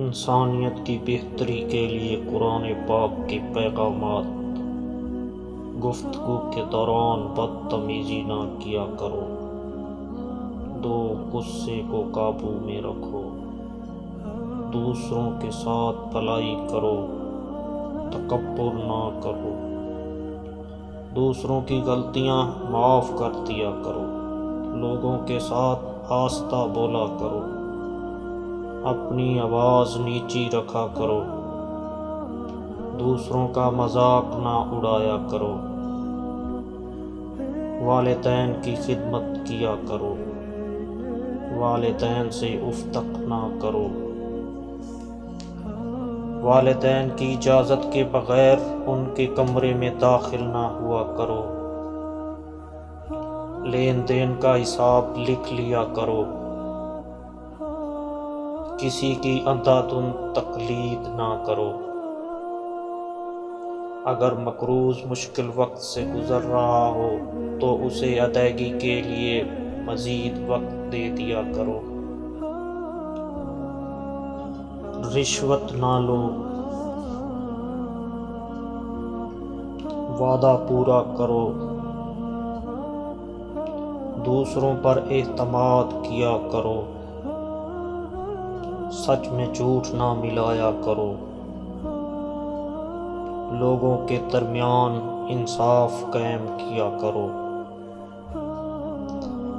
انسانیت کی بہتری کے لیے قرآن پاک کے پیغامات۔ گفتگو کے دوران بدتمیزی نہ کیا کرو۔ دو، غصے کو قابو میں رکھو۔ دوسروں کے ساتھ بھلائی کرو، تکبر نہ کرو۔ دوسروں کی غلطیاں معاف کر دیا کرو۔ لوگوں کے ساتھ آہستہ بولا کرو۔ اپنی آواز نیچی رکھا کرو۔ دوسروں کا مذاق نہ اڑایا کرو۔ والدین کی خدمت کیا کرو۔ والدین سے اف تک نہ کرو۔ والدین کی اجازت کے بغیر ان کے کمرے میں داخل نہ ہوا کرو۔ لین دین کا حساب لکھ لیا کرو۔ کسی کی اندھادھند تقلید نہ کرو۔ اگر مقروض مشکل وقت سے گزر رہا ہو تو اسے ادائیگی کے لیے مزید وقت دے دیا کرو۔ رشوت نہ لو۔ وعدہ پورا کرو۔ دوسروں پر اعتماد کیا کرو۔ سچ میں جھوٹ نہ ملایا کرو۔ لوگوں کے درمیان انصاف قائم کیا کرو۔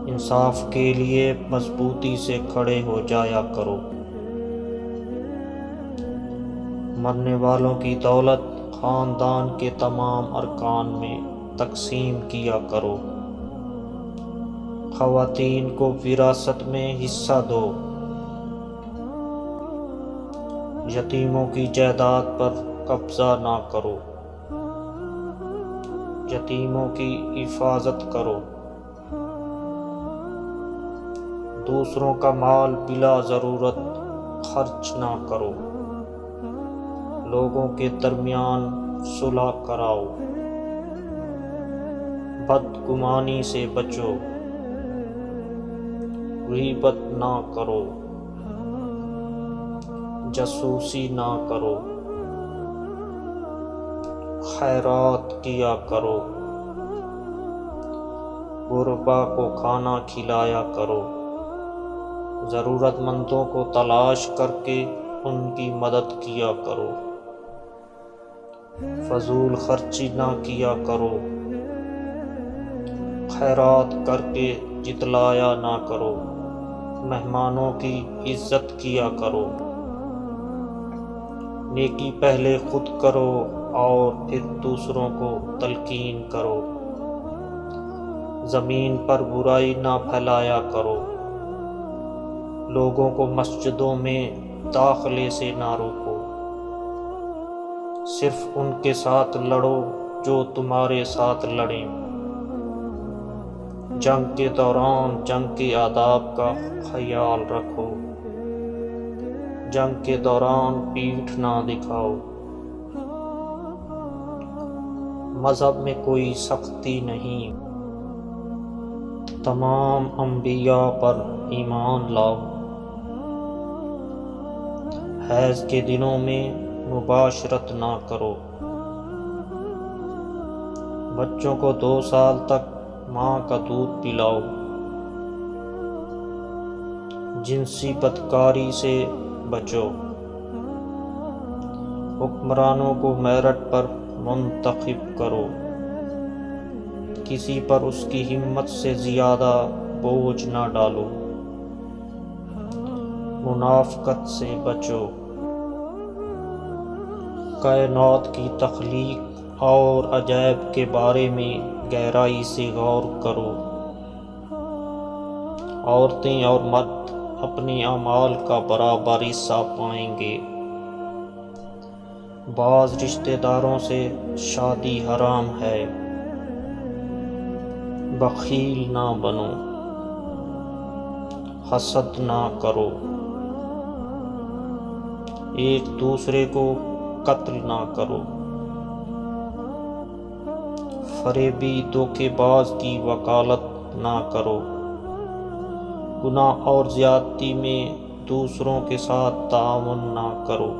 انصاف کے لیے مضبوطی سے کھڑے ہو جایا کرو۔ مرنے والوں کی دولت خاندان کے تمام ارکان میں تقسیم کیا کرو۔ خواتین کو وراثت میں حصہ دو۔ یتیموں کی جائیداد پر قبضہ نہ کرو۔ یتیموں کی حفاظت کرو۔ دوسروں کا مال بلا ضرورت خرچ نہ کرو۔ لوگوں کے درمیان صلح کراؤ۔ بدگمانی سے بچو۔ غیبت نہ کرو۔ جاسوسی نہ کرو۔ خیرات کیا کرو۔ غربا کو کھانا کھلایا کرو۔ ضرورت مندوں کو تلاش کر کے ان کی مدد کیا کرو۔ فضول خرچی نہ کیا کرو۔ خیرات کر کے جتلایا نہ کرو۔ مہمانوں کی عزت کیا کرو۔ نیکی پہلے خود کرو اور پھر دوسروں کو تلقین کرو۔ زمین پر برائی نہ پھیلایا کرو۔ لوگوں کو مسجدوں میں داخلے سے نہ روکو۔ صرف ان کے ساتھ لڑو جو تمہارے ساتھ لڑیں۔ جنگ کے دوران جنگ کے آداب کا خیال رکھو۔ جنگ کے دوران پیٹھ نہ دکھاؤ۔ مذہب میں کوئی سختی نہیں۔ تمام انبیاء پر ایمان لاؤ۔ حیض کے دنوں میں مباشرت نہ کرو۔ بچوں کو 2 سال تک ماں کا دودھ پلاؤ۔ جنسی بدکاری سے بچو۔ حکمرانوں کو میرٹ پر منتخب کرو۔ کسی پر اس کی ہمت سے زیادہ بوجھ نہ ڈالو۔ منافقت سے بچو۔ کائنات کی تخلیق اور عجائب کے بارے میں گہرائی سے غور کرو۔ عورتیں اور مرد اپنے اعمال کا برابر حصہ پائیں گے۔ بعض رشتہ داروں سے شادی حرام ہے۔ بخیل نہ بنو۔ حسد نہ کرو۔ ایک دوسرے کو قتل نہ کرو۔ فریبی دھوکے باز کی وکالت نہ کرو۔ گناہ اور زیادتی میں دوسروں کے ساتھ تعاون نہ کرو،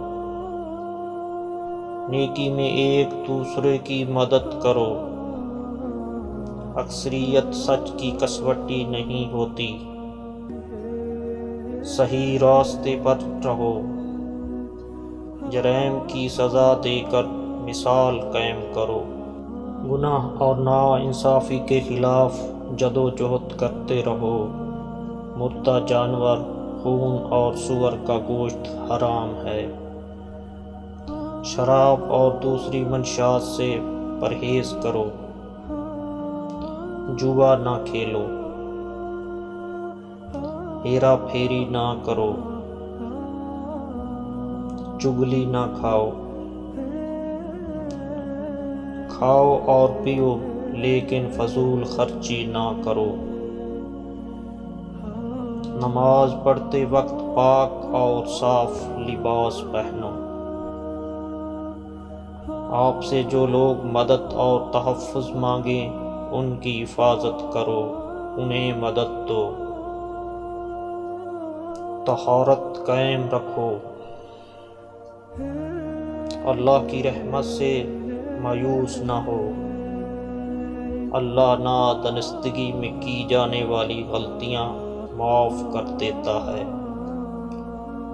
نیکی میں ایک دوسرے کی مدد کرو، اکثریت سچ کی کسوٹی نہیں ہوتی، صحیح راستے پر رہو، جرائم کی سزا دے کر مثال قائم کرو، گناہ اور ناانصافی کے خلاف جدوجہد کرتے رہو، مردہ جانور، خون اور سور کا گوشت حرام ہے، شراب اور دوسری منشیات سے پرہیز کرو، جوا نہ کھیلو، ہیرا پھیری نہ کرو، چغلی نہ کھاؤ، کھاؤ اور پیو لیکن فضول خرچی نہ کرو، نماز پڑھتے وقت پاک اور صاف لباس پہنو، آپ سے جو لوگ مدد اور تحفظ مانگیں ان کی حفاظت کرو، انہیں مدد دو، طہارت قائم رکھو، اللہ کی رحمت سے مایوس نہ ہو، اللہ نادانستگی میں کی جانے والی غلطیاں معاف کر دیتا ہے،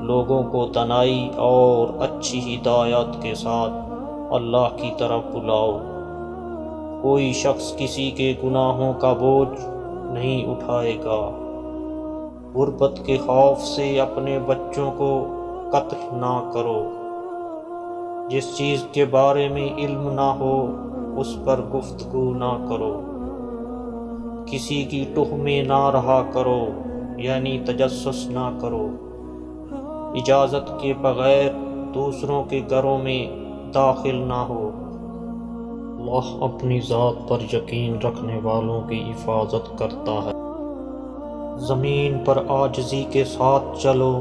لوگوں کو دانائی اور اچھی ہدایت کے ساتھ اللہ کی طرف بلاؤ، کوئی شخص کسی کے گناہوں کا بوجھ نہیں اٹھائے گا، غربت کے خوف سے اپنے بچوں کو قتل نہ کرو، جس چیز کے بارے میں علم نہ ہو اس پر گفتگو نہ کرو، کسی کی تہمیں نہ رہا کرو یعنی تجسس نہ کرو، اجازت کے بغیر دوسروں کے گھروں میں داخل نہ ہو، اللہ اپنی ذات پر یقین رکھنے والوں کی حفاظت کرتا ہے، زمین پر عاجزی کے ساتھ چلو،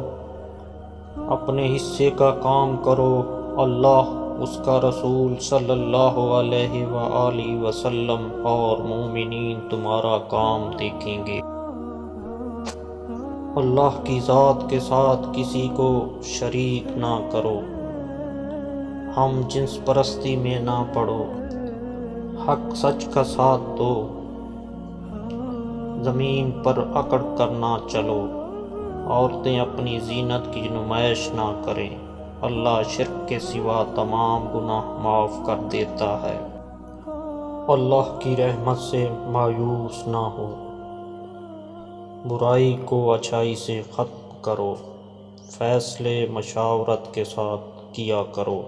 اپنے حصے کا کام کرو، اللہ، اس کا رسول صلی اللہ علیہ وآلہ وسلم اور مومنین تمہارا کام دیکھیں گے، اللہ کی ذات کے ساتھ کسی کو شریک نہ کرو، ہم جنس پرستی میں نہ پڑو، حق سچ کا ساتھ دو، زمین پر اکڑ کر نہ چلو، عورتیں اپنی زینت کی نمائش نہ کریں، اللہ شرک کے سوا تمام گناہ معاف کر دیتا ہے، اللہ کی رحمت سے مایوس نہ ہو، برائی کو اچھائی سے ختم کرو، فیصلے مشاورت کے ساتھ کیا کرو،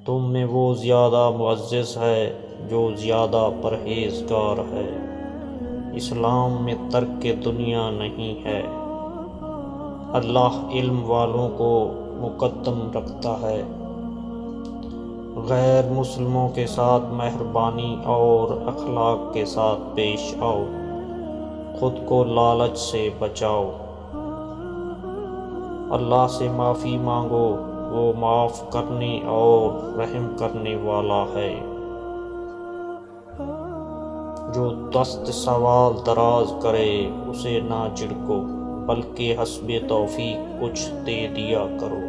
تم میں وہ زیادہ معزز ہے جو زیادہ پرہیزگار ہے، اسلام میں ترک دنیا نہیں ہے، اللہ علم والوں کو مقدم رکھتا ہے، غیر مسلموں کے ساتھ مہربانی اور اخلاق کے ساتھ پیش آؤ، خود کو لالچ سے بچاؤ، اللہ سے معافی مانگو، وہ معاف کرنے اور رحم کرنے والا ہے، جو دست سوال دراز کرے اسے نہ جھڑکو بلکہ حسب توفیق کچھ دے دیا کرو۔